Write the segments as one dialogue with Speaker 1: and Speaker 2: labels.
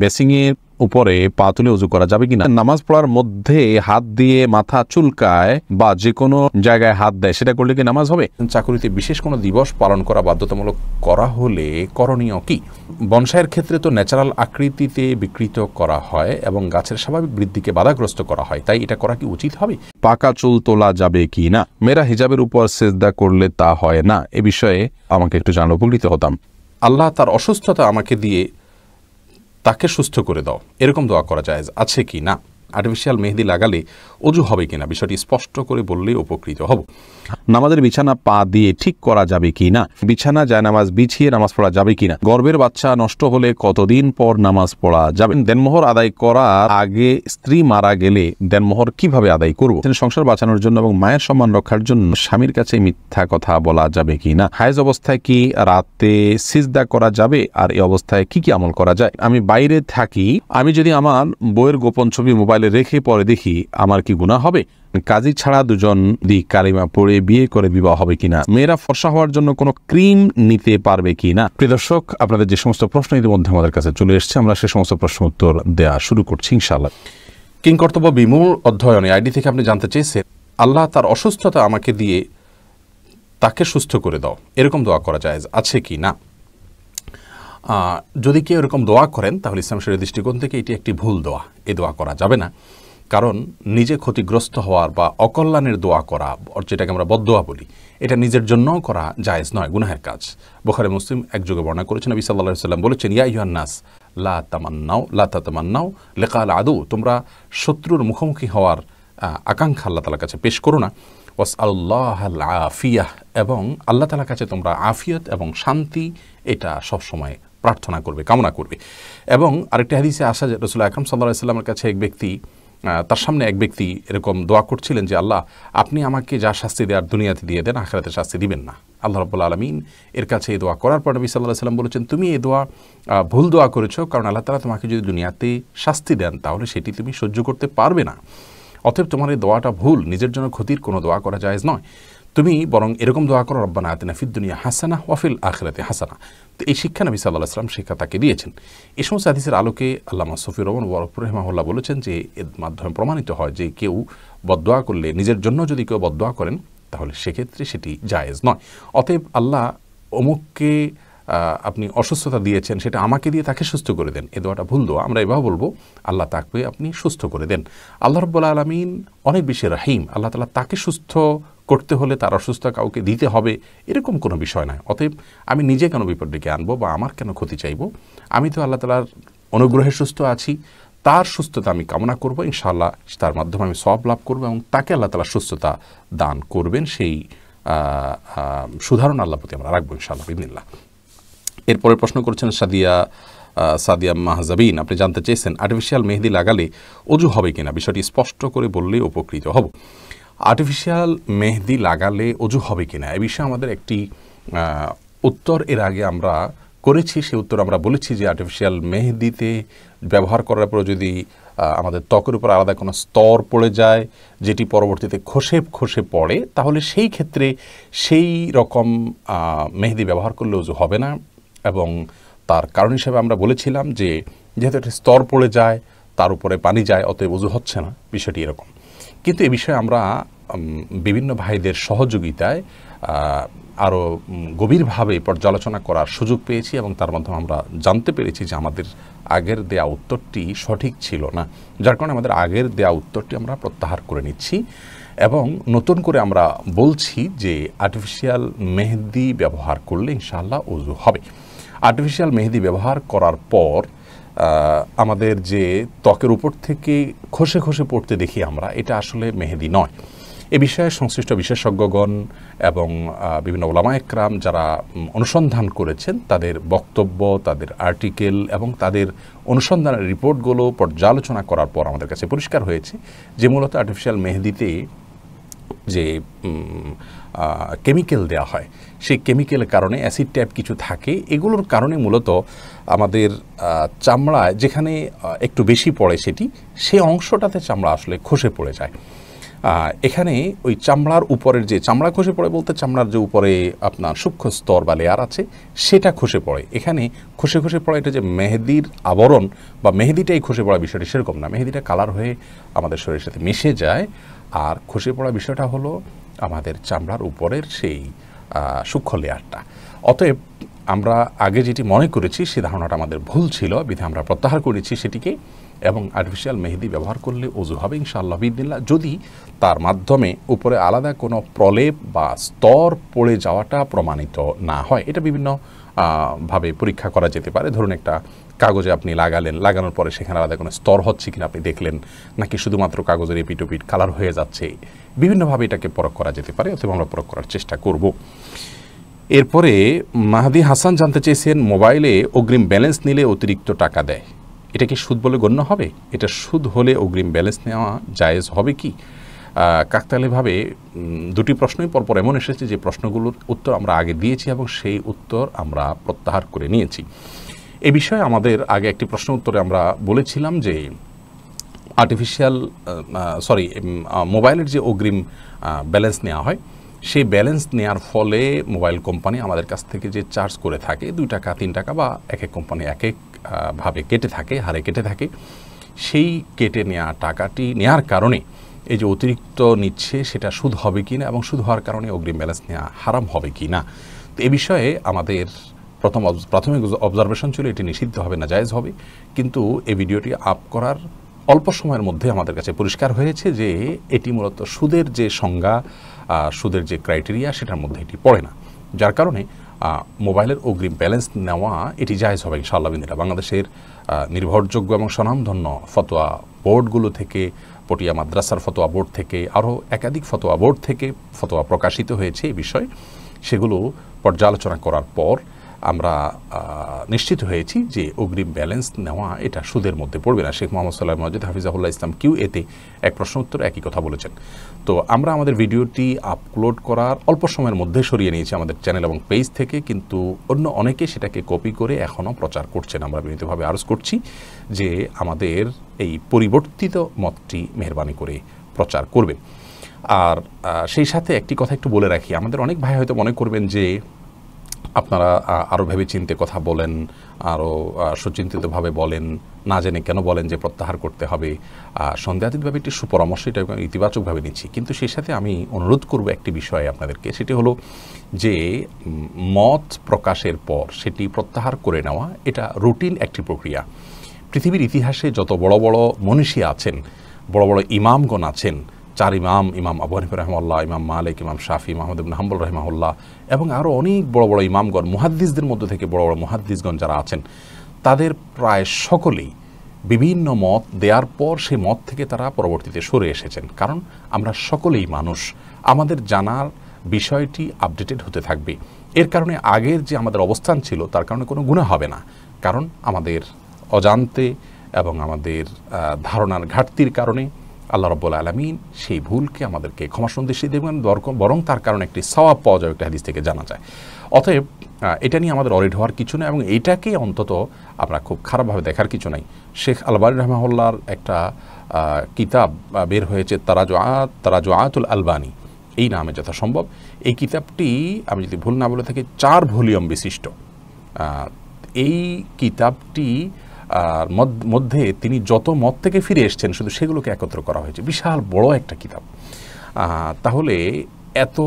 Speaker 1: বেসিংয়ের উপরে পা তুলে উজু করা যাবে কিনা? নামাজ পড়ার মধ্যে হাত দিয়ে মাথা চুলকায় বা যে কোনো জায়গায় হাত দেয়, সেটা করলে কি নামাজ হবে?
Speaker 2: চাকুরিতে বিশেষ কোনো দিবস পালন করা বাধ্যতামূলক করা হলে করণীয় কি? বনসাইয়ের ক্ষেত্রে তো ন্যাচারাল আকৃতিতে বিকৃত করা হয় এবং গাছের স্বাভাবিক বৃদ্ধিকে বাধাগ্রস্ত করা হয়, তাই এটা করা কি উচিত হবে?
Speaker 1: পাকা চুল তোলা যাবে কি না? মেয়েরা হিজাবের উপর সেজদা করলে তা হয় না, এ বিষয়ে আমাকে একটু জানলে উপকৃত হতাম।
Speaker 2: আল্লাহ তার অসুস্থতা আমাকে দিয়ে তাকে সুস্থ করে দাও, এরকম দোয়া করা যায় আছে কি না? আর্টিফিশিয়াল মেহেদি লাগালে অজু হবে কিনা, বিষয়টি স্পষ্ট করে বললেই উপকৃত হব।
Speaker 1: নামাজের বিছানা পা দিয়ে ঠিক করা যাবে কি না? বিছানা যায় নামাজ বিছিয়ে নামাজ পড়া যাবে কিনা? গর্ভের বাচ্চা নষ্ট হলে কতদিন পর নামাজ পড়া যাবে? দেনমোহর আদায় করার আগে স্ত্রী মারা গেলে দেনমোহর কিভাবে আদায় করব? সংসার বাঁচানোর জন্য এবং মায়ের সম্মান রক্ষার জন্য স্বামীর কাছে মিথ্যা কথা বলা যাবে কি না? হায়েজ অবস্থায় কি রাতে সিজদা করা যাবে? আর এই অবস্থায় কি কি আমল করা যায়? আমি বাইরে থাকি, আমি যদি আমার বইয়ের গোপন ছবি মোবাইলে রেখে পরে দেখি, আমার কি গুনাহ হবে? কাজী ছাড়া দুজন কালিমা পড়ে বিয়ে করে বিবাহ হবে কিনা? মেয়েরা ফর্সা হওয়ার জন্য কোনো ক্রিম নিতে পারবে কিনা? প্রিয় দর্শক, আপনাদের যে সমস্ত প্রশ্ন ইতিমধ্যে আমাদের কাছে চলে এসেছে, আমরা সে সমস্ত প্রশ্ন উত্তর দেওয়া শুরু করছি ইনশাআল্লাহ।
Speaker 2: কিংকর্তব্য বিমূঢ় অধ্যয়নে আইডি থেকে আপনি জানতে চেয়েছেন, আল্লাহ তার অসুস্থতা আমাকে দিয়ে তাকে সুস্থ করে দাও, এরকম দোয়া করা যায় আছে কি না? যদি কেউ এরকম দোয়া করেন তাহলে ইসলাম শরীয়তের দৃষ্টিকোণ থেকে এটি একটি ভুল দোয়া, এই দোয়া করা যাবে না। কারণ নিজে ক্ষতিগ্রস্ত হওয়ার বা অকল্যাণের দোয়া করা, যেটাকে আমরা বদদোয়া বলি, এটা নিজের জন্যও করা জায়েজ নয়, গুনাহের কাজ। বুখারী মুসলিম একযোগে বর্ণনা করেছেন, নবী সাল্লাল্লাহু আলাইহি ওয়াসাল্লাম বলেছেন, ইয়া আইয়ুহান নাস লা তাতামান্নাউ লিকাল আদু, তোমরা শত্রুর মুখোমুখি হওয়ার আকাঙ্ক্ষা আল্লাহ তাআলার কাছে পেশ করো না। ওয়াসআলুল্লাহাল আফিয়াহ, এবং আল্লাহ তাআলার কাছে তোমরা আফিয়ত এবং শান্তি এটা সবসময় প্রার্থনা করবে, কামনা করবে। এবং আরেকটা হাদিসে আসা যে রাসূল আকরাম সাল্লাল্লাহু আলাইহি ওয়াসাল্লামের কাছে তার সামনে এক ব্যক্তি এরকম দোয়া করছিলেন যে, আল্লাহ আপনি আমাকে যা শাস্তি দেওয়ার দুনিয়াতে দিয়ে দেন, আখিরাতে শাস্তি দিবেন না। আল্লাহ রাব্বুল আলামিন এর কাছে এই দোয়া করার পর নবী সাল্লাল্লাহু আলাইহি ওয়াসাল্লাম বলেছেন, তুমি এই দোয়া ভুল দোয়া করেছো, কারণ আল্লাহ তাআলা তোমাকে যদি দুনিয়াতে শাস্তি দেন তাহলে সেটি তুমি সহ্য করতে পারবে না। অতএব তোমার এই দোয়াটা ভুল, নিজের জন্য ক্ষতির কোনো দোয়া করা জায়েজ নয়। তুমি বরং এরকম দোয়া করো, রব্বানা আতিনা ফিদ দুনিয়া হাসানাহ ওয়া ফিল আখিরাতি হাসানাহ। তো এই শিক্ষা নবী সাল্লাল্লাহু আলাইহি ওয়াসাল্লাম শিক্ষা তাকে দিয়েছেন। এই সমস্ত হাদিসের আলোকে আল্লামা সফিউর রহমান রাহিমাহুল্লাহ বলেছেন যে এর মাধ্যমে প্রমাণিত হয় যে কেউ বদদোয়া করলে, নিজের জন্য যদি কেউ বদদোয়া করেন তাহলে সেক্ষেত্রে সেটি জায়েজ নয়। অতএব আল্লাহ অমুককে আপনি অসুস্থতা দিয়েছেন, সেটা আমাকে দিয়ে তাকে সুস্থ করে দেন, এ দোয়াটা ভুল দোয়া। আমরা এভাবে বলবো, আল্লাহ তাকে আপনি সুস্থ করে দেন। আল্লাহ রাব্বুল আলামিন অনেক বেশি রহিম, আল্লাহ তাআলা তাকে সুস্থ করতে হলে তার অসুস্থতা কাউকে দিতে হবে, এরকম কোনো বিষয় নয়। অতএব আমি নিজে কেন বিপদ ডেকে আনবো বা আমার কেন ক্ষতি চাইবো? আমি তো আল্লাহ তাআলার অনুগ্রহে সুস্থ আছি, তার সুস্থতা আমি কামনা করব, ইনশাআল্লাহ তার মাধ্যমে আমি সওয়াব লাভ করবো এবং তাকে আল্লাহ তাআলা সুস্থতা দান করবেন, সেই সুধারণ আল্লাহ প্রতি আমরা রাখবো ইনশাআল্লাহ বিইذنিল্লাহ। এরপরে প্রশ্ন করেছেন সাদিয়া মাহজাবিন, আপনি জানতে চেয়েছেন আর্টিফিশিয়াল মেহেদি লাগালে অজু হবে কিনা, বিষয়টি স্পষ্ট করে বললে উপকৃত হব। আর্টিফিশিয়াল মেহেদি লাগালে অজু হবে কিনা এ বিষয়ে আমাদের একটি উত্তর এর আগে আমরা করেছি। সেই উত্তর আমরা বলেছি যে আর্টিফিশিয়াল মেহেদিতে ব্যবহার করার পর যদি আমাদের ত্বকের উপর আলাদা কোনো স্তর পড়ে যায়, যেটি পরবর্তীতে খসে পড়ে, তাহলে সেই ক্ষেত্রে সেই রকম মেহেদি ব্যবহার করলে অজু হবে না। এবং তার কারণ হিসেবে আমরা বলেছিলাম যে যেহেতু একটা স্তর পড়ে যায়, তার উপরে পানি যায়, অতএব অজু হচ্ছে না, বিষয়টি এরকম। কিন্তু এ বিষয়ে আমরা বিভিন্ন ভাইদের সহযোগিতায় আরও গভীরভাবে পর্যালোচনা করার সুযোগ পেয়েছি এবং তার মাধ্যমে আমরা জানতে পেরেছি যে আমাদের আগের দেয়া উত্তরটি সঠিক ছিল না, যার কারণে আমাদের আগের দেয়া উত্তরটি আমরা প্রত্যাহার করে নিচ্ছি এবং নতুন করে আমরা বলছি যে আর্টিফিশিয়াল মেহেদি ব্যবহার করলে ইনশাআল্লাহ ওযু হবে। আর্টিফিশিয়াল মেহেদি ব্যবহার করার পর আমাদের যে ত্বকের উপর থেকে খসে পড়তে দেখি আমরা, এটা আসলে মেহেদি নয়। এ বিষয়ে সংশ্লিষ্ট বিশেষজ্ঞগণ এবং বিভিন্ন ওলামা একরাম যারা অনুসন্ধান করেছেন, তাদের বক্তব্য, তাদের আর্টিকেল এবং তাদের অনুসন্ধানের রিপোর্টগুলো পর্যালোচনা করার পর আমাদের কাছে পরিষ্কার হয়েছে যে মূলত আর্টিফিশিয়াল মেহেদিতে যে কেমিক্যাল দেওয়া হয়, সেই কেমিক্যালের কারণে অ্যাসিড টাইপ কিছু থাকে, এগুলোর কারণে মূলত আমাদের চামড়ায় যেখানে একটু বেশি পড়ে সেটি, সেই অংশটাতে চামড়া আসলে খসে পড়ে যায়। এখানে ওই চামড়ার উপরের যে চামড়া খসে পড়ে বলতে চামড়ার যে উপরে আপনার সূক্ষ্ম স্তর বা লেয়ার আছে সেটা খসে পড়ে। এখানে খসে পড়ে এটা যে মেহেদির আবরণ বা মেহেদিটাই খসে পড়া বিষয়টি সেরকম না। মেহেদিটা কালার হয়ে আমাদের শরীরের সাথে মিশে যায়, আর খসে পড়া বিষয়টা হলো আমাদের চামড়ার উপরের সেই সূক্ষ্ম লেয়ারটা। অতএব আমরা আগে যেটি মনে করেছি সে ধারণাটা আমাদের ভুল ছিল, বিধে আমরা প্রত্যাহার করেছি সেটিকে, এবং আর্টিফিশিয়াল মেহেদি ব্যবহার করলে ওযু হবে ইনশাআল্লাহ বিদিল্লাহ, যদি তার মাধ্যমে উপরে আলাদা কোনো প্রলেপ বা স্তর পড়ে যাওয়াটা প্রমাণিত না হয়। এটা বিভিন্ন ভাবে পরীক্ষা করা যেতে পারে। ধরুন একটা কাগজে আপনি লাগানোর পরে সেখানে আলাদা কোনো স্তর হচ্ছে কিনা আপনি দেখলেন, নাকি শুধুমাত্র কাগজের এপিটোপিট কালার হয়ে যাচ্ছে, বিভিন্নভাবে এটাকে পরখ করা যেতে পারে। অথবা আমরা পরখ করার চেষ্টা করব। এরপরে মাহাদি হাসান জানতে চেয়েছেন, মোবাইলে অগ্রিম ব্যালেন্স নিলে অতিরিক্ত টাকা দেয়, এটা কি সুদ বলে গণ্য হবে? এটা সুদ হলে অগ্রিম ব্যালেন্স নেওয়া জায়েজ হবে কি? কাকতালীয়ভাবে দুটি প্রশ্নই পরপর এমন এসেছে যে প্রশ্নগুলোর উত্তর আমরা আগে দিয়েছি এবং সেই উত্তর আমরা প্রত্যাহার করে নিয়েছি। এ বিষয়ে আমাদের আগে একটি প্রশ্ন উত্তরে আমরা বলেছিলাম যে মোবাইলের যে অগ্রিম ব্যালেন্স নেওয়া হয়, সেই ব্যালেন্স নেওয়ার ফলে মোবাইল কোম্পানি আমাদের কাছ থেকে যে চার্জ করে থাকে 2 টাকা 3 টাকা বা এক এক কোম্পানি এক এক ভাবে কেটে থাকে, হারে কেটে থাকে, সেই কেটে নেওয়া টাকাটি নেওয়ার কারণে এই যে অতিরিক্ত নিচ্ছে সেটা সুদ হবে কি না, এবং সুদ হওয়ার কারণে অগ্রিম ব্যালেন্স নেওয়া হারাম হবে কি না। তো এ বিষয়ে আমাদের প্রাথমিক অবজারভেশন ছিল এটি নিষিদ্ধ হবে না, জায়েজ হবে। কিন্তু এই ভিডিওটি আপ করার অল্প সময়ের মধ্যে আমাদের কাছে পরিষ্কার হয়েছে যে এটি মূলত সুদের যে সংজ্ঞা, সুদের যে ক্রাইটেরিয়া সেটার মধ্যে এটি পড়ে না, যার কারণে মোবাইলের অগ্রিম ব্যালেন্স নেওয়া এটি জায়েজ হবে ইনশাআল্লাহ বিদিল্লাহ। বাংলাদেশের নির্ভরযোগ্য এবং স্বনামধন্য ফতোয়া বোর্ডগুলো থেকে, পটিয়া মাদ্রাসার ফতোয়া বোর্ড থেকে, আরও একাধিক ফতোয়া বোর্ড থেকে ফতোয়া প্রকাশিত হয়েছে এই বিষয়ে। সেগুলো পর্যালোচনা করার পর আমরা নিশ্চিত হয়েছি যে অগ্রিম ব্যালেন্স নেওয়া এটা সুদের মধ্যে পড়বে না। শেখ মোহাম্মদ সাল্লাহ মজিদ হাফিজাহুল্লাহ ইসলাম কিউ এতে এক প্রশ্ন উত্তর একই কথা বলেছেন। তো আমরা আমাদের ভিডিওটি আপলোড করার অল্প সময়ের মধ্যে সরিয়ে নিয়েছি আমাদের চ্যানেল এবং পেজ থেকে, কিন্তু অন্য অনেকে সেটাকে কপি করে এখনও প্রচার করছেন। আমরা বিনীতভাবে আরজ করছি যে আমাদের এই পরিবর্তিত মতটি মেহরবানি করে প্রচার করবেন। আর সেই সাথে একটি কথা একটু বলে রাখি, আমাদের অনেক ভাই হয়তো মনে করবেন যে আপনারা আরও ভেবে চিন্তে কথা বলেন, আরও সুচিন্তিতভাবে বলেন, না জেনে কেন বলেন যে প্রত্যাহার করতে হবে। সন্দেহাতীতভাবে একটি সুপরামর্শ, এটা ইতিবাচকভাবে নিচ্ছি, কিন্তু সেই সাথে আমি অনুরোধ করব একটি বিষয়ে আপনাদেরকে, সেটি হলো যে মত প্রকাশের পর সেটি প্রত্যাহার করে নেওয়া এটা রুটিন একটি প্রক্রিয়া। পৃথিবীর ইতিহাসে যত বড় বড় মনীষী আছেন, বড় বড় ইমামগণ আছেন, 4 ইমাম, ইমাম আবু হানিফা রাহিমাহুল্লাহ, ইমাম মালিক, ইমাম শাফি, মাহমুদ ইবনে হাম্বল রাহিমাহুল্লাহ, এবং আরও অনেক বড় বড় ইমামগণ, মুহাদ্দিসদের মধ্যে থেকে বড় বড় মুহাদ্দিসগণ যারা আছেন, তাদের প্রায় সকলেই বিভিন্ন মত দেওয়ার পর সেই মত থেকে তারা পরবর্তীতে সরে এসেছেন। কারণ আমরা সকলেই মানুষ, আমাদের জানার বিষয়টি আপডেটেড হতে থাকবে। এর কারণে আগের যে আমাদের অবস্থান ছিল তার কারণে কোনো গুনাহ হবে না, কারণ আমাদের অজান্তে এবং আমাদের ধারণার ঘাটতির কারণে আল্লাহ রাব্বুল আলামিন সেই ভুলকে আমাদেরকে ক্ষমাসুন্দর দৃষ্টিতে দেখবেন, বরং তার কারণে একটি সওয়াব পাওয়া যায়, একটা হাদিস থেকে জানা যায়। অতএব এটা নিয়ে আমাদের অরিড হওয়ার কিছু নেই, এবং এটাকে অন্তত আমরা খুব খারাপভাবে দেখার কিছু নাই। শেখ আলবানী রাহিমাহুল্লাহর একটা কিতাব বের হয়েছে, তারাজুআতুল আলবানী এই নামে যথাসম্ভব। এই কিতাবটি আমি যদি ভুল না বলে থাকি 4 ভলিউম বিশিষ্ট। এই কিতাবটি মধ্যে তিনি যত মত থেকে ফিরে এসছেন শুধু সেগুলোকে একত্র করা হয়েছে, বিশাল বড় একটা কিতাব। তাহলে এত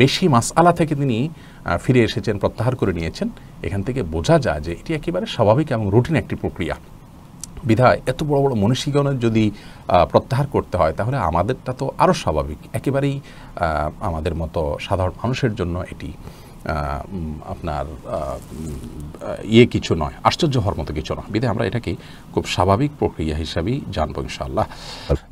Speaker 2: বেশি মাসআলা থেকে তিনি ফিরে এসেছেন, প্রত্যাহার করে নিয়েছেন, এখান থেকে বোঝা যায় যে এটি একেবারে স্বাভাবিক এবং রুটিন একটি প্রক্রিয়া। বিধায় এত বড় বড় মনীষীগণের যদি প্রত্যাহার করতে হয় তাহলে আমাদেরটা তো আরও স্বাভাবিক, একেবারেই আমাদের মতো সাধারণ মানুষের জন্য এটি আপনার কিছু নয়, আশ্চর্য হওয়ার মতো কিছু নয়। বিধায় আমরা এটাকে খুব স্বাভাবিক প্রক্রিয়া হিসাবেই জানবো ইনশাআল্লাহ।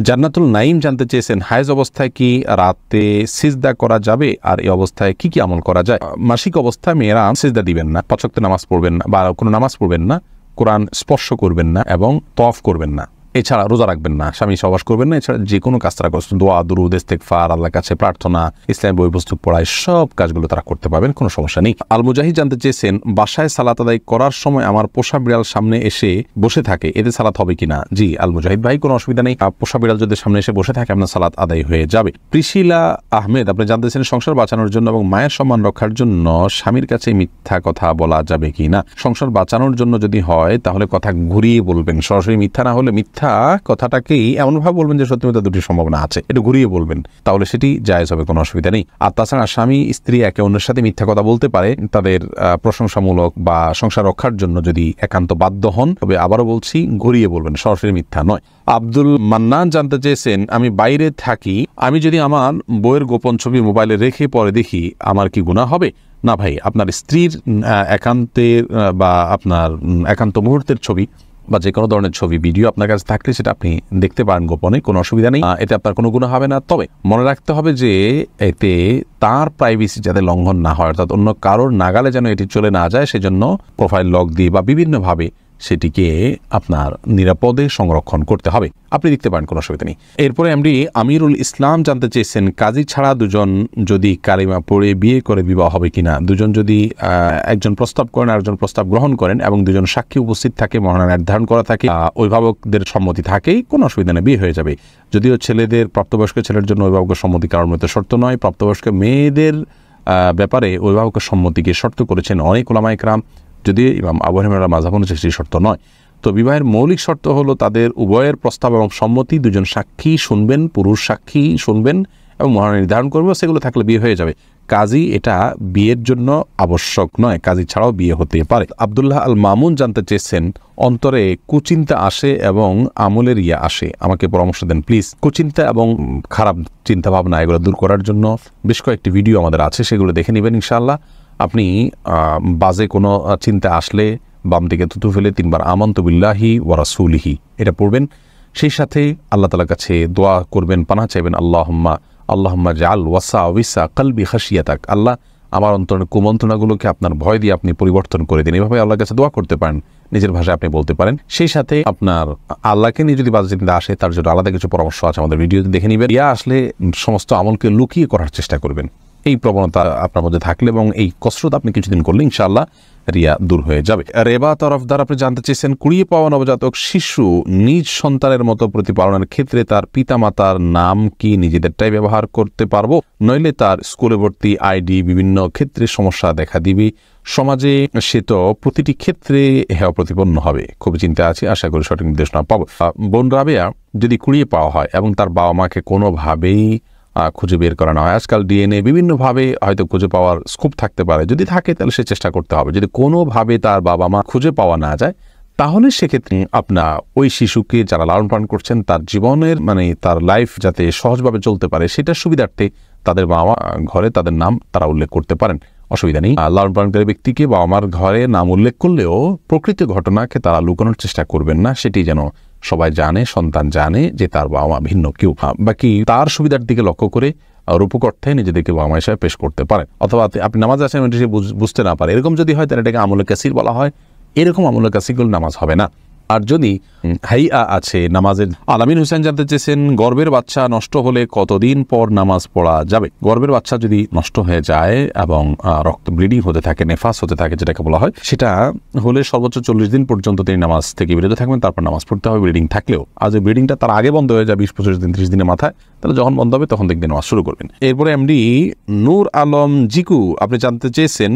Speaker 1: জান্নাতুল নাইম জানতে চেয়েছেন, হায়েজ অবস্থায় কি রাতে সিজদা করা যাবে, আর এই অবস্থায় কি কি আমল করা যায়? মাসিক অবস্থায় মেয়েরা সিজদা দিবেন না, 5 ওয়াক্ত নামাজ পড়বেন না, বা কোনো নামাজ পড়বেন না, কোরআন স্পর্শ করবেন না, এবং তওয়াফ করবেন না। এছাড়া রোজা রাখবেন না, স্বামী সহবাস করবেন না, এছাড়া যে কোনো কাজ তারা করছেন, দোয়া দুরুদ ইস্তেগফার, আল্লাহর কাছে প্রার্থনা, ইসলামী বই পুস্তক পড়ায় সব কাজগুলো তারা করতে পারবেন, কোনো সমস্যা নেই। আল মুজাহিদ জানতে চেয়েছেন, বাসায় সালাত আদায় করার সময় আমার পোষা বিড়াল সামনে এসে বসে থাকে, এতে সালাত হবে কিনা? জি আল মুজাহিদ ভাই, কোনো অসুবিধা নেই, পোষা বিড়াল যদি সামনে এসে বসে থাকে আপনার সালাত আদায় হয়ে যাবে। প্রিশিলা আহমেদ আপনি জানতে চেয়েছেন, সংসার বাঁচানোর জন্য এবং মায়ের সম্মান রক্ষার জন্য স্বামীর কাছে মিথ্যা কথা বলা যাবে কিনা? সংসার বাঁচানোর জন্য যদি হয় তাহলে কথা ঘুরিয়ে বলবেন, সরাসরি মিথ্যা না হলে মিথ্যা কথাটাকেই এমনভাবে বলবেন যে সত্যি মিথ্যা দুটি সম্ভাবনা আছে, একটু ঘুরিয়ে বলবেন, তাহলে সেটি জায়েজ হবে, কোনো অসুবিধা নেই। আর তাছাড়া স্বামী স্ত্রী একে অন্যের সাথে মিথ্যা কথা বলতে পারে তাদের প্রশংসামূলক বা সংসার রক্ষার জন্য যদি একান্ত বাধ্য হন, তবে আবারও বলছি ঘুরিয়ে বলবেন, সরাসরি মিথ্যা নয়। আব্দুল মান্নান জানতে চেয়েছেন, আমি বাইরে থাকি, আমি যদি আমার বইয়ের গোপন ছবি মোবাইলে রেখে পরে দেখি আমার কি গুনাহ হবে? না ভাই, আপনার স্ত্রীর একান্তের বা আপনার একান্ত মুহূর্তের ছবি বা যে কোনো ধরনের ছবি ভিডিও আপনার কাছে থাকলে সেটা আপনি দেখতে পারেন গোপনে, কোনো অসুবিধা নেই, এতে আপনার কোনো গুনাহ হবে না। তবে মনে রাখতে হবে যে এতে তার প্রাইভেসি যাতে লঙ্ঘন না হয়, অর্থাৎ অন্য কারোর নাগালে যেন এটি চলে না যায়, সেজন্য প্রোফাইল লক দিয়ে বা বিভিন্নভাবে সেটিকে আপনার নিরাপদে সংরক্ষণ করতে হবে। আপনি দেখতে পারেন, কোনো অসুবিধা নেই। এরপরে এমডি আমিরুল ইসলাম জানতে চেয়েছেন, কাজী ছাড়া দুজন যদি কালিমা পড়ে বিয়ে করে বিবাহ হবে কিনা? দুজন যদি একজন প্রস্তাব করেন আর একজন প্রস্তাব গ্রহণ করেন এবং দুজন সাক্ষী উপস্থিত থাকে, মহানা নির্ধারণ করা থাকে, অভিভাবকদের সম্মতি থাকেই, কোনো অসুবিধা নেই, বিয়ে হয়ে যাবে। যদিও ছেলেদের, প্রাপ্তবয়স্ক ছেলের জন্য অভিভাবকের সম্মতি কারোর মতো শর্ত নয়, প্রাপ্তবয়স্ক মেয়েদের ব্যাপারে অভিভাবকের সম্মতিকে শর্ত করেছেন অনেক উলামায়ে কেরাম, যদি ইমাম আবু হানিফার মাযহাব অনুযায়ী সেই শর্ত নয়। তো বিবাহের মৌলিক শর্ত হলো তাদের উভয়ের প্রস্তাব এবং সম্মতি, দুজন সাক্ষী শুনবেন, পুরুষ সাক্ষী শুনবেন এবং মহানা নির্ধারণ করবে, সেগুলো থাকলে বিয়ে হয়ে যাবে। কাজী এটা বিয়ের জন্য আবশ্যক নয়, কাজী ছাড়াও বিয়ে হতে পারে। আব্দুল্লাহ আল মামুন জানতে চেয়েছেন, অন্তরে কুচিন্তা আসে এবং আমলের ইয়া আসে, আমাকে পরামর্শ দেন প্লিজ। কুচিন্তা এবং খারাপ চিন্তা ভাবনা এগুলো দূর করার জন্য বেশ কয়েকটি ভিডিও আমাদের আছে, সেগুলো দেখে নেবেন ইনশাআল্লাহ। আপনি বাজে কোনো চিন্তা আসলে বাম দিকে থুতু ফেলে 3 বার আমানতু বিল্লাহি ওয়া রাসূলিহি এটা পড়বেন, সেই সাথে আল্লাহ তাআলার কাছে দোয়া করবেন, পানাহ চাইবেন, আল্লাহুম্মা জাআল ওয়াসাওয়িসা কলবি খাশিয়াতাক, আল্লাহ আমার অন্তরের কুমন্ত্রণাগুলোকে আপনার ভয় দিয়ে আপনি পরিবর্তন করে দিন। এভাবে আল্লাহর কাছে দোয়া করতে পারেন, নিজের ভাষায় আপনি বলতে পারেন। সেই সাথে আপনার আল্লাহকে নিয়ে যদি বাজে চিন্তা আসে তার জন্য আলাদা কিছু পরামর্শ আছে, আমাদের ভিডিওতে দেখে নেবেন। ইয়া আসলে সমস্ত আমলকে লুকিয়ে করার চেষ্টা করবেন, এই প্রবণতা আপনার মধ্যে থাকলে এবং এই কসরত আপনি কিছুদিন করলে ইনশাআল্লাহ রিয়া দূর হয়ে যাবে। রেবা তরফদার আপনি জানতে চেয়েছেন, কুড়িয়ে পাওয়া নবজাতক শিশু নিজ সন্তানের মতো প্রতিপালনের ক্ষেত্রে তার পিতামাতার নাম কি নিজেদেরটাই ব্যবহার করতে পারবো, নইলে তার স্কুলে ভর্তি আইডি বিভিন্ন ক্ষেত্রে সমস্যা দেখা দিবে, সমাজে সে তো প্রতিটি ক্ষেত্রে হেয় প্রতিপন্ন হবে। খুবই চিন্তা আছে, আশা করি সঠিক নির্দেশনা পাবো। বোন রাবেয়া যদি কুড়িয়ে পাওয়া হয় এবং তার বাবা মাকে কোনোভাবেই খুঁজে বের করা না হয়, আজকাল ডিএনএ বিভিন্নভাবে হয়তো খুঁজে পাওয়ার স্কোপ থাকতে পারে, যদি থাকে তাহলে সে চেষ্টা করতে হবে। যদি কোনোভাবে তার বাবা মা খুঁজে পাওয়া না যায় তাহলে সেক্ষেত্রে আপনার ওই শিশুকে যারা লালন পালন করছেন তার জীবনের তার লাইফ যাতে সহজভাবে চলতে পারে সেটার সুবিধার্থে তাদের বাবা মা ঘরে তাদের নাম তারা উল্লেখ করতে পারেন, অসুবিধা নেই। লালন পালনকারী ব্যক্তিকে বাবা মার ঘরে নাম উল্লেখ করলেও প্রকৃত ঘটনাকে তারা লুকানোর চেষ্টা করবেন না, সেটি যেন সবাই জানে, সন্তান জানে যে তার বাবা মা ভিন্ন কেউ। বাকি তার সুবিধার দিকে লক্ষ্য করে রূপক অর্থে নিজেদেরকে বাবা মা হিসেবে পেশ করতে পারেন, অথবা আপনি নামাজ আছেন বুঝতে না পারে, এরকম যদি হয় তাহলে এটাকে আমলে কাসির বলা হয়। এরকম আমলে কাসিরগুলো নামাজ হবে না। আর যদি হাইয়া আছে নামাজের। আলামিন হোসেন জানতে চেয়েছেন, গর্ভের বাচ্চা নষ্ট হলে কতদিন পর নামাজ পড়া যাবে? গর্ভের বাচ্চা যদি নষ্ট হয়ে যায় এবং রক্ত ব্লিডিং হতে থাকে, নেফাস হতে থাকে যেটাকে বলা হয়, সেটা হলে সর্বোচ্চ 40 দিন পর্যন্ত তিনি নামাজ থেকে বিরত থাকবেন, তারপর নামাজ পড়তে হবে ব্লিডিং থাকলেও। আর যে ব্লিডিংটা তার আগে বন্ধ হয়ে যায় 20-25 দিন 30 দিনের মাথায়, তাহলে যখন বন্ধ হবে তখন দেখবেন নামাজ শুরু করবেন। এরপরে এমডি নূর আলম জিকু আপনি জানতে চেয়েছেন,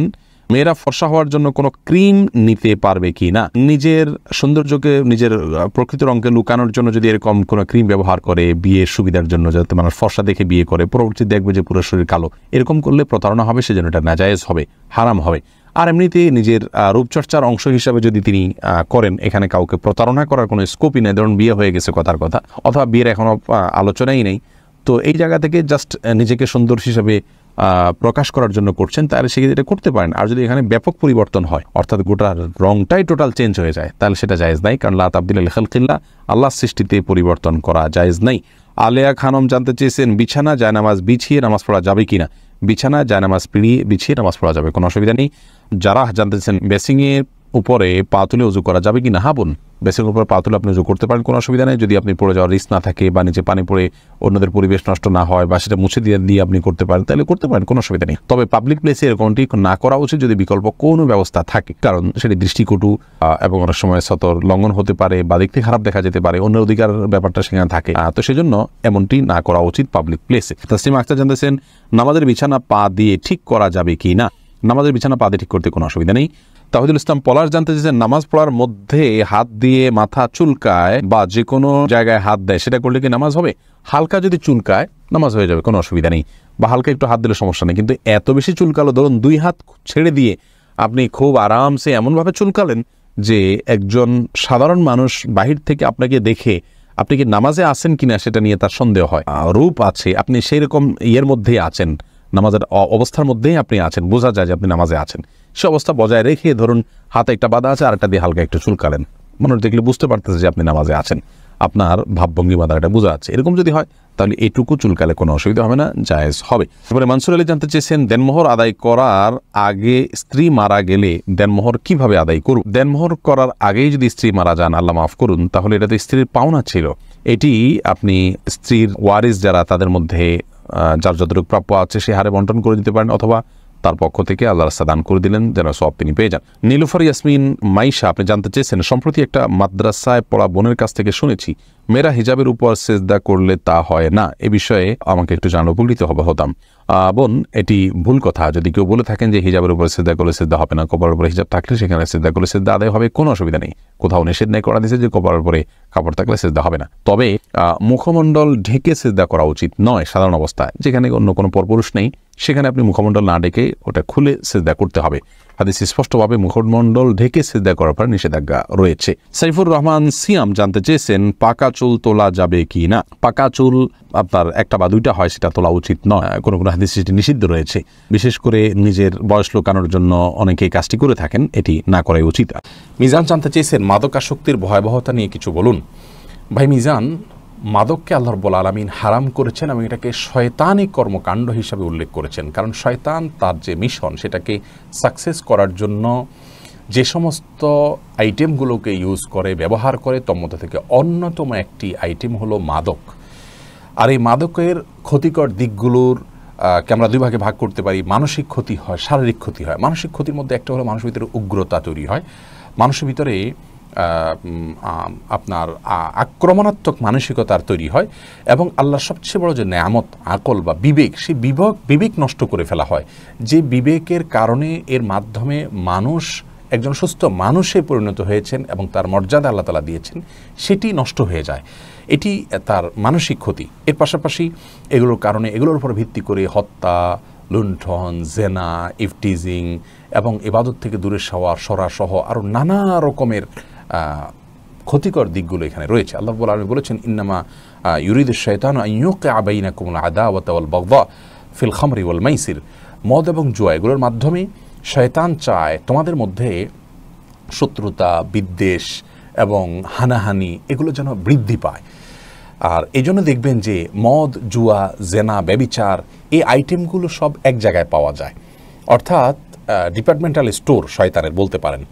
Speaker 1: মেয়েরা ফর্সা হওয়ার জন্য কোনো ক্রিম নিতে পারবে কি না? নিজের সৌন্দর্যকে, নিজের প্রকৃত রঙকে লুকানোর জন্য যদি এরকম কোনো ক্রিম ব্যবহার করে বিয়ের সুবিধার জন্য, যাতে মানুষ ফর্সা দেখে বিয়ে করে, পরবর্তী দেখবে যে পুরো শরীর কালো, এরকম করলে প্রতারণা হবে, সেজন্য এটা নাজায়েজ হবে, হারাম হবে। আর এমনিতে নিজের রূপচর্চার অংশ হিসাবে যদি তিনি করেন, এখানে কাউকে প্রতারণা করার কোনো স্কোপই নেই। ধরুন বিয়ে হয়ে গেছে কথার কথা, অথবা বিয়ের এখনও আলোচনাই নেই, তো এই জায়গা থেকে জাস্ট নিজেকে সুন্দর হিসাবে প্রকাশ করার জন্য করছেন, তাহলে সেক্ষেত্রে এটা করতে পারেন। আর যদি এখানে ব্যাপক পরিবর্তন হয়, অর্থাৎ গোটার রংটাই টোটাল চেঞ্জ হয়ে যায়, তাহলে সেটা জায়েজ নাই, কারণ লা তাবদিলা লিখালকিল্লাহ, আল্লাহর সৃষ্টিতে পরিবর্তন করা জায়েজ নাই। আলেয়া খানম জানতে চেয়েছেন, বিছানা জায়নামাজ বিছিয়ে নামাজ পড়া যাবে কিনা? বিছানা জায়নামাজ বিছিয়ে নামাজ পড়া যাবে, কোনো অসুবিধা নেই। যারা জানতে চেয়েছেন বেসিংয়ে উপরে পা তুলে উজু করা যাবে কি না? হ্যাঁ বোন, বেসিনের উপরে পা তুলে আপনি উজু করতে পারেন, কোনো অসুবিধা নেই, যদি আপনি পড়ে যাওয়ার রিস্ক না থাকে বা নিচে পানি পড়ে অন্যদের পরিবেশ নষ্ট না হয় বা সেটা মুছে দিয়ে আপনি করতে পারেন, তাহলে করতে পারেন, কোনো অসুবিধা নেই। তবে পাবলিক প্লেসে এরকমটি না করা উচিত যদি বিকল্প কোনো ব্যবস্থা থাকে, কারণ সেটি দৃষ্টিকটু এবং অনেক সময় সতর লঙ্ঘন হতে পারে বা দেখতে খারাপ দেখা যেতে পারে, অন্য অধিকার ব্যাপারটা সেখানে থাকে। তো সেজন্য এমনটি না করা উচিত পাবলিক প্লেসে। তাসলিমা আক্তার জানতেছেন, নামাজের বিছানা পা দিয়ে ঠিক করা যাবে কি না? নামাজের বিছানা পা দিয়ে ঠিক করতে কোনো অসুবিধা নেই। তাহিদুল ইসলাম পলাশ জানতে চেয়েছেন, নামাজ পড়ার মধ্যে হাত দিয়ে মাথা চুলকায় বা যে কোনো জায়গায় হাত দেয়, সেটা করলে কি নামাজ হবে? হালকা যদি চুলকায় নামাজ হয়ে যাবে, কোনো অসুবিধা নেই, বা হালকা একটু হাত দিলে সমস্যা নেই। কিন্তু এত বেশি চুলকালো, ধরুন 2 হাত ছেড়ে দিয়ে আপনি খুব আরামসে এমনভাবে চুলকালেন যে একজন সাধারণ মানুষ বাহির থেকে আপনাকে দেখে আপনি কি নামাজে আছেন কিনা সেটা নিয়ে তার সন্দেহ হয়। রূপ আছে, আপনি সেই রকম ইয়ের মধ্যেই আছেন, নামাজের অবস্থার মধ্যেই আপনি আছেন, বোঝা যায় যে আপনি নামাজে আছেন। সে অবস্থা বজায় রেখে ধরুন হাতে একটা বাধা আছে, আর একটা দিয়ে হালকা একটু চুলকালেন, মানুষ দেখলে বুঝতে পারতেছে যে আপনি নামাজে আছেন, আপনার ভাবভঙ্গি বাধাটা বোঝা যাচ্ছে। এরকম যদি হয় তাহলে এইটুকু চুলকালে কোনো অসুবিধা হবে না, জায়েজ হবে। এবারে মানসুর আলী জানতে চেয়েছেন, দেনমোহর আদায় করার আগে স্ত্রী মারা গেলে দেনমোহর কিভাবে আদায় করুন? দেনমোহর করার আগেই যদি স্ত্রী মারা যান, আল্লাহ মাফ করুন, তাহলে এটা তো স্ত্রীর পাওনা ছিল। এটি আপনি স্ত্রীর ওয়ারিস যারা, তাদের মধ্যে যার যতটুকু প্রাপ্য আছে সে হারে বন্টন করে দিতে পারেন, অথবা তার পক্ষ থেকে আল্লাহ রাস্তা দান করে দিলেন, যেন সব তিনি পেয়ে যান। নীলুফার ইয়াসমিন মাইশা আপনি জানতে চেয়েছেন, সম্প্রতি একটা মাদ্রাসায় পড়া বোনের কাছ থেকে শুনেছি মেয়েরা হিজাবের উপর সেজদা করলে তা হয় না, এ বিষয়ে আমাকে একটু জানলে উপকৃত হতাম। বোন, এটি ভুল কথা। যদি কেউ বলে থাকেন যে হিজাবের উপর সেজদা করলে সেজদা হবে না, কপালের উপরে হিজাব থাকলে সেখানে সেজদা করলে সেজদা আদায় হবে, কোনো অসুবিধা নেই। কোথাও নিষেধ নেই করা দিয়েছে যে কপালের উপরে কাপড় থাকলে সেজদা হবে না। তবে মুখমণ্ডল ঢেকে সেজদা করা উচিত নয় সাধারণ অবস্থায়। যেখানে অন্য কোনো পরপুরুষ নেই সেখানে আপনি মুখমণ্ডল না ঢেকে ওটা খুলে সেজদা করতে হবে। হাদিস স্পষ্টভাবে মুখমণ্ডল ঢেকে সেজদা করার পর নিষেধাজ্ঞা রয়েছে। সাইফুর রহমান সিয়াম জানতে চেয়েছেন, পাকা চুল তোলা যাবে কি না? পাকা চুল আপনার একটা বা দুইটা হয়, সেটা তোলা উচিত নয়। কোনো কোনো হাদিস সেটি নিষিদ্ধ রয়েছে। বিশেষ করে নিজের বয়স লুকানোর জন্য অনেকেই কাজটি করে থাকেন, এটি না করাই উচিত।
Speaker 2: মিজান জানতে চেয়েছেন, মাদকাসক্তির ভয়াবহতা নিয়ে কিছু বলুন। ভাই মিজান, মাদককে আল্লাহ রাব্বুল আলামিন হারাম করেছেন এবং এটাকে শয়তানি কর্মকাণ্ড হিসাবে উল্লেখ করেছেন। কারণ শয়তান তার যে মিশন সেটাকে সাকসেস করার জন্য যে সমস্ত আইটেমগুলোকে ইউজ করে, ব্যবহার করে, তোর মধ্যে থেকে অন্যতম একটি আইটেম হলো মাদক। আর এই মাদকের ক্ষতিকর দিকগুলোর আমরা 2 ভাগে ভাগ করতে পারি। মানসিক ক্ষতি হয়, শারীরিক ক্ষতি হয়। মানসিক ক্ষতির মধ্যে একটা হলো মানুষের ভিতরে উগ্রতা তৈরি হয়, মানুষের ভিতরে আপনার আক্রমণাত্মক মানসিকতার তৈরি হয়, এবং আল্লাহর সবচেয়ে বড় যে নেয়ামত আকল বা বিবেক, সেই বিবেক নষ্ট করে ফেলা হয়। যে বিবেকের কারণে এর মাধ্যমে মানুষ একজন সুস্থ মানুষে পরিণত হয়েছেন এবং তার মর্যাদা আল্লাহ তাআলা দিয়েছেন, সেটি নষ্ট হয়ে যায়। এটি তার মানসিক ক্ষতি। এর পাশাপাশি এগুলোর কারণে, এগুলোর উপর ভিত্তি করে হত্যা, লুণ্ঠন, জেনা, ইফটিজিং এবং ইবাদত থেকে দূরে সরা সহ আরও নানা রকমের ক্ষতিকর দিকগুলো এখানে রয়েছে। আল্লাহ রাব্বুল আলামিন বলেছেন, ইন্নামা ইউরিদুশ শাইতানু আন ইউকিআ বাইনাকুমুল আদাওয়াতা ওয়াল বাগদা ফিল খামরি ওয়াল মাইসির। মদ এবং জুয়া এগুলোর মাধ্যমে শয়তান চায় তোমাদের মধ্যে শত্রুতা, বিদ্বেষ এবং হানাহানি এগুলো যেন বৃদ্ধি পায়। আর এই জন্য দেখবেন যে মদ, জুয়া, জেনা, ব্যভিচার এই আইটেমগুলো সব এক জায়গায় পাওয়া যায়। অর্থাৎ ডিপার্টমেন্টাল স্টোর শয়তানের বলতে পারেন।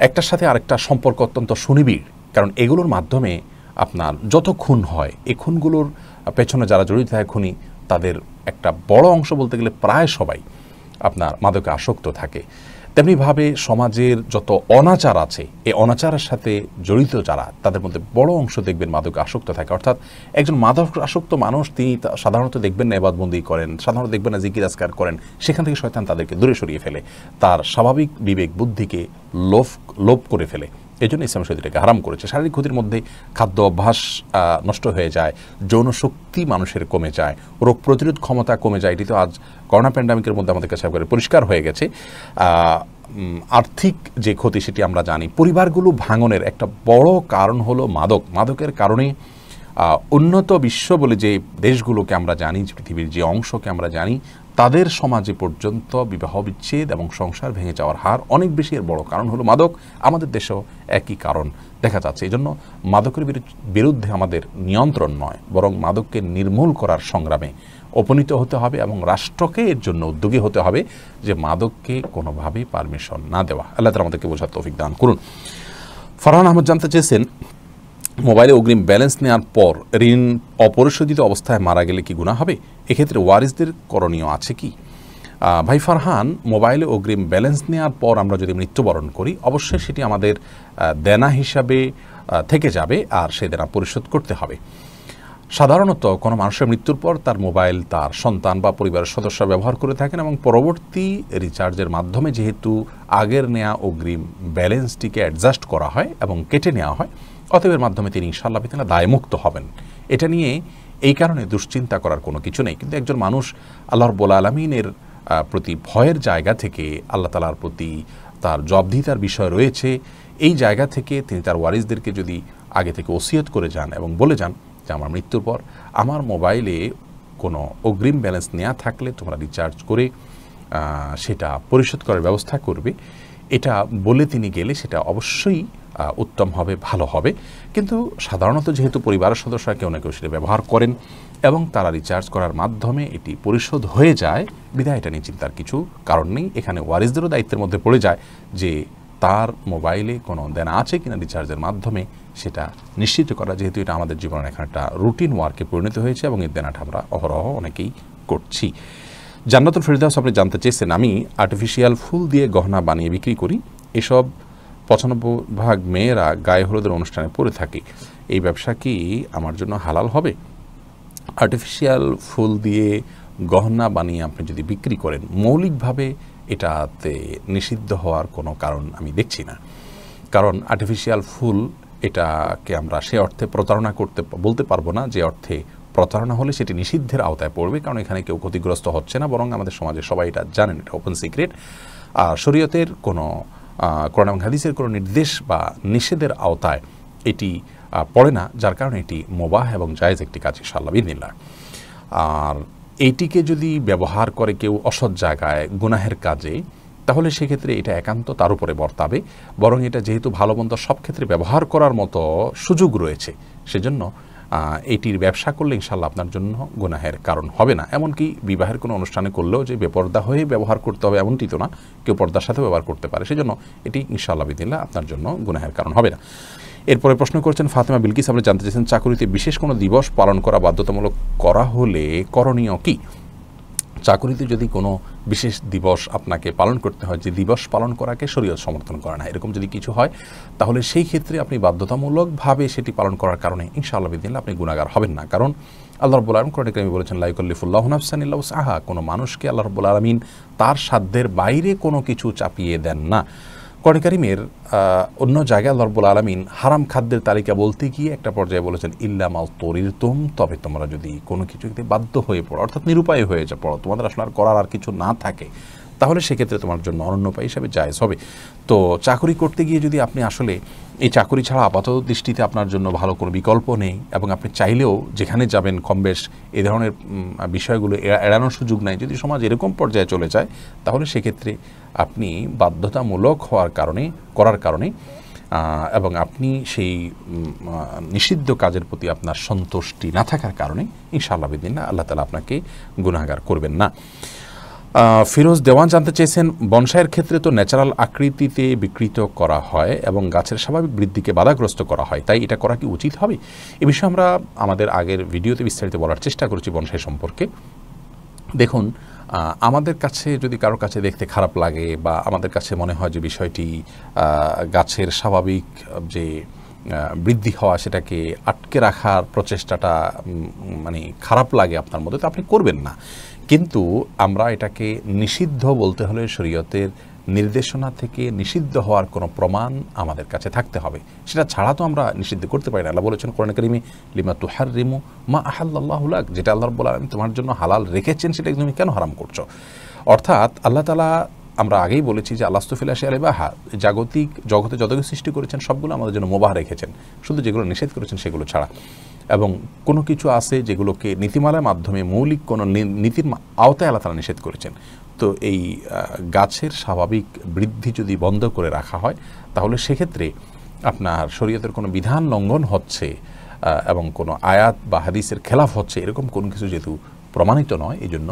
Speaker 2: একটার সাথে আরেকটা সম্পর্ক অত্যন্ত সুনিবিড়, কারণ এগুলোর মাধ্যমে আপনার যত খুন হয়, এই খুনগুলোর পেছনে যারা জড়িত থাকে খুনি, তাদের একটা বড় অংশ বলতে গেলে প্রায় সবাই আপনার মাদকে আসক্ত থাকে। তেমনিভাবে সমাজের যত অনাচার আছে, এই অনাচারের সাথে জড়িত যারা, তাদের মধ্যে বড় অংশ দেখবেন মাদকে আসক্ত থাকে। অর্থাৎ একজন মাদক আসক্ত মানুষ, তিনি সাধারণত দেখবেন না ইবাদতবন্দি করেন, সাধারণত দেখবেন না জিকির আজকার করেন, সেখান থেকে শয়তান তাদেরকে দূরে সরিয়ে ফেলে, তার স্বাভাবিক বিবেক বুদ্ধিকে লোপ করে ফেলে। এই জন্য ইসলাম শরীয়তটাকে হারাম করেছে। শারীরিক ক্ষতির মধ্যে খাদ্য অভ্যাস নষ্ট হয়ে যায়, যৌন শক্তি মানুষের কমে যায়, রোগ প্রতিরোধ ক্ষমতা কমে যায়। এটি তো আজ করোনা প্যান্ডামিকের মধ্যে আমাদের কাছে একবারে পরিষ্কার হয়ে গেছে। আর্থিক যে ক্ষতি সেটি আমরা জানি। পরিবারগুলো ভাঙনের একটা বড় কারণ হলো মাদক। মাদকের কারণে উন্নত বিশ্ব বলে যে দেশগুলোকে আমরা জানি, পৃথিবীর যে অংশকে আমরা জানি, তাদের সমাজে পর্যন্ত বিবাহ বিচ্ছেদ এবং সংসার ভেঙে যাওয়ার হার অনেক বেশি। এর বড় কারণ হলো মাদক। আমাদের দেশেও একই কারণ দেখা যাচ্ছে। এই জন্য মাদকের বিরুদ্ধে আমাদের নিয়ন্ত্রণ নয়, বরং মাদককে নির্মূল করার সংগ্রামে উপনীত হতে হবে এবং রাষ্ট্রকে এর জন্য উদ্যোগী হতে হবে যে মাদককে কোনোভাবেই পারমিশন না দেওয়া। আল্লাহ তাআলা আমাদেরকে বোঝার তৌফিক দান করুন। ফারহান আহমদ জানতে চেয়েছেন, মোবাইলে অগ্রিম ব্যালেন্স নেওয়ার পর ঋণ অপরিশোধিত অবস্থায় মারা গেলে কি গুনাহ হবে? এক্ষেত্রে ওয়ারিসদের করণীয় আছে কি? ভাই ফারহান, মোবাইলে অগ্রিম ব্যালেন্স নেওয়ার পর আমরা যদি মৃত্যুবরণ করি, অবশ্যই সেটি আমাদের দেনা হিসাবে থেকে যাবে আর সেই দেনা পরিশোধ করতে হবে। সাধারণত কোনো মানুষের মৃত্যুর পর তার মোবাইল তার সন্তান বা পরিবারের সদস্য ব্যবহার করে থাকেন এবং পরবর্তী রিচার্জের মাধ্যমে যেহেতু আগের নেওয়া অগ্রিম ব্যালেন্সটিকে অ্যাডজাস্ট করা হয় এবং কেটে নেওয়া হয়, অতএব এর মাধ্যমে তিনি ইনশাআল্লাহ বিতাআলা দায়মুক্ত হবেন। এটা নিয়ে এই কারণে দুশ্চিন্তা করার কোনো কিছু নেই। কিন্তু একজন মানুষ আল্লাহ রাব্বুল আলামিনের প্রতি ভয়ের জায়গা থেকে, আল্লাহ তাআলার প্রতি তার জবাবদিহিতার বিষয় রয়েছে, এই জায়গা থেকে তিনি তার ওয়ারিসদেরকে যদি আগে থেকে ওসিয়ত করে যান এবং বলে যান যে আমার মৃত্যুর পর আমার মোবাইলে কোনো অগ্রিম ব্যালেন্স নেওয়া থাকলে তোমরা রিচার্জ করে সেটা পরিশোধ করার ব্যবস্থা করবে, এটা বলে তিনি গেলে সেটা অবশ্যই উত্তম হবে, ভালো হবে। কিন্তু সাধারণত যেহেতু পরিবারের সদস্যরা কেউ না কেউ সেটা ব্যবহার করেন এবং তারা রিচার্জ করার মাধ্যমে এটি পরিশোধ হয়ে যায়, বিধায় এটা নিয়ে চিন্তার কিছু কারণ নেই। এখানে ওয়ারিসদেরও দায়িত্বের মধ্যে পড়ে যায় যে তার মোবাইলে কোনো দেনা আছে কিনা রিচার্জের মাধ্যমে সেটা নিশ্চিত করা, যেহেতু এটা আমাদের জীবনের এখন একটা রুটিন ওয়ার্কে পরিণত হয়েছে এবং এই দেনাটা আমরা অহরহ অনেকেই করছি। জান্নাতুল ফেরদাউস আপনি জানতে চেয়েছেন, আমি আর্টিফিশিয়াল ফুল দিয়ে গহনা বানিয়ে বিক্রি করি, এসব 95% মেয়েরা গায়ে হলুদের অনুষ্ঠানে পরে থাকে, এই ব্যবসা কি আমার জন্য হালাল হবে? আর্টিফিশিয়াল ফুল দিয়ে গহনা বানিয়ে আপনি যদি বিক্রি করেন, মৌলিকভাবে এটাতে নিষিদ্ধ হওয়ার কোনো কারণ আমি দেখছি না। কারণ আর্টিফিশিয়াল ফুল এটাকে আমরা সে অর্থে প্রতারণা বলতে পারবো না যে অর্থে প্রতারণা হলে সেটি নিষিদ্ধের আওতায় পড়বে, কারণ এখানে কেউ ক্ষতিগ্রস্ত হচ্ছে না, বরং আমাদের সমাজে সবাই এটা জানেন, এটা ওপেন সিক্রেট। আর শরীয়তের কোনো কোরআন এবং হাদিসের কোনো নির্দেশ বা নিষেধের আওতায় এটি পড়ে না, যার কারণে এটি মুবাহ এবং জায়েজ একটি কাজ ইনশাআল্লাহ বিইذনিল্লাহ। আর এইটিকে যদি ব্যবহার করে কেউ অসৎ জায়গায় গুনাহের কাজে, তাহলে সেক্ষেত্রে এটা একান্ত তার উপরে বর্তাবে, বরং এটা যেহেতু ভালো মন্দ সব ক্ষেত্রে ব্যবহার করার মতো সুযোগ রয়েছে, সেজন্য এটির ব্যবসা করলে ইনশাআল্লাহ আপনার জন্য গুনাহের কারণ হবে না। এমনকি বিবাহের কোনো অনুষ্ঠানে করলেও যে বেপর্দা হয়ে ব্যবহার করতে হবে এমনটি তো না, কেউ পর্দার সাথে ব্যবহার করতে পারে, সেজন্য এটি ইনশাআল্লাহ বিইذনিল্লাহ আপনার জন্য গুনাহের কারণ হবে না। এরপরে প্রশ্ন করছেন ফাতেমা বিলকিস, আপনি জানতে চাইছেন চাকুরিতে বিশেষ কোনো দিবস পালন করা বাধ্যতামূলক করা হলে করণীয় কি? চাকুরিতে যদি কোনো বিশেষ দিবস আপনাকে পালন করতে হয়, যে দিবস পালন করাকে শরীয়ত সমর্থন করে না, এরকম যদি কিছু হয়, তাহলে সেই ক্ষেত্রে আপনি বাধ্যতামূলকভাবে সেটি পালন করার কারণে ইনশাআল্লাহ বিইذনিল্লাহ আপনি গুনাহগার হবেন না। কারণ আল্লাহ রাব্বুল আলামিন কোরআনে কারিমে বলেছেন, লা ইউকাল্লিফুল্লাহু নাফসান ইল্লা উসআহা, কোনো মানুষকে আল্লাহ রাব্বুল আলামিন তার সাধ্যের বাইরে কোনো কিছু চাপিয়ে দেন না। কোরআনে কারিমের অন্য জায়গায় আল্লাহ রাব্বুল আলামিন হারাম খাদ্যের তালিকা বলতে গিয়ে একটা পর্যায়ে বলেছেন, ইল্লা মা তুরিরতুম, তবে তোমরা যদি কোনো কিছুতে বাধ্য হয়ে পড়ো, অর্থাৎ নিরুপায় হয়ে পড়ো, তোমাদের আসলে আর করার আর কিছু না থাকে, তাহলে সেক্ষেত্রে তোমার জন্য অনন্যপায় হিসাবে জায়েজ হবে। তো চাকরি করতে গিয়ে যদি আপনি আসলে এই চাকরি ছাড়া আপাতত দৃষ্টিতে আপনার জন্য ভালো কোনো বিকল্প নেই এবং আপনি চাইলেও যেখানে যাবেন কমবেশ এ ধরনের বিষয়গুলো এড়ানোর সুযোগ নাই, যদি সমাজ এরকম পর্যায়ে চলে যায়, তাহলে সেক্ষেত্রে আপনি বাধ্যতামূলক করার কারণে এবং আপনি সেই নিষিদ্ধ কাজের প্রতি আপনার সন্তুষ্টি না থাকার কারণে ইনশাআল্লাহ বিইذনিল্লাহ আল্লাহ তাআলা আপনাকে গুনাহগার করবেন না। ফিরোজ দেওয়ান জানতে চেয়েছেন, বনসাইয়ের ক্ষেত্রে তো ন্যাচারাল আকৃতিতে বিকৃত করা হয় এবং গাছের স্বাভাবিক বৃদ্ধিকে বাধাগ্রস্ত করা হয়, তাই এটা করা কি উচিত হবে? এ বিষয়ে আমরা আমাদের আগের ভিডিওতে বিস্তারিত বলার চেষ্টা করেছি বনসাই সম্পর্কে। দেখুন, আমাদের কাছে যদি কারোর কাছে দেখতে খারাপ লাগে বা আমাদের কাছে মনে হয় যে বিষয়টি গাছের স্বাভাবিক যে বৃদ্ধি হওয়া সেটাকে আটকে রাখার প্রচেষ্টাটা মানে খারাপ লাগে আপনার মধ্যে, তো আপনি করবেন না। কিন্তু আমরা এটাকে নিষিদ্ধ বলতে হলে শরীয়তের নির্দেশনা থেকে নিষিদ্ধ হওয়ার কোনো প্রমাণ আমাদের কাছে থাকতে হবে, সেটা ছাড়া তো আমরা নিষিদ্ধ করতে পারি না। আল্লাহ বলেছেন কোরআনে কারিমে, লিমা তুহাররিমু মা আহাল্লাল্লাহু লাক, যেটা আল্লাহ রাব্বুল আলামিন তোমার জন্য হালাল রেখেছেন সেটা তুমি কেন হারাম করছো? অর্থাৎ আল্লাহ তাআলা আমরা আগেই বলেছি যে আল্লাহ সুফিল আশিয়া আলিবাহা জাগতিক জগতে যত কিছু সৃষ্টি করেছেন সবগুলো আমাদের জন্য মোবাহ রেখেছেন, শুধু যেগুলো নিষেধ করেছেন সেগুলো ছাড়া। এবং কোনো কিছু আছে যেগুলোকে নীতিমালার মাধ্যমে মৌলিক কোনো নীতির আওতায় আল্লাহ তাআলা নিষেধ করেছেন। তো এই গাছের স্বাভাবিক বৃদ্ধি যদি বন্ধ করে রাখা হয় তাহলে সেক্ষেত্রে আপনার শরীয়তের কোনো বিধান লঙ্ঘন হচ্ছে এবং কোনো আয়াত বা হাদিসের খেলাফ হচ্ছে এরকম কোনো কিছু যেহেতু প্রমাণিত নয়, এই জন্য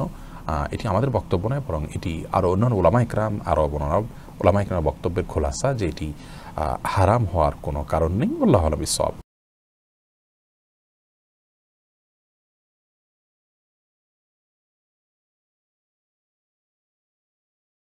Speaker 2: এটি আমাদের বক্তব্য নয়, বরং এটি আরও অন্যান্য ওলামা ইকরাম আরও ওলামা ইকরামের বক্তব্যের খোলাসা যে এটি হারাম হওয়ার কোনো কারণ নেই। আল্লাহু আ'লাম বিস-সাওয়াব।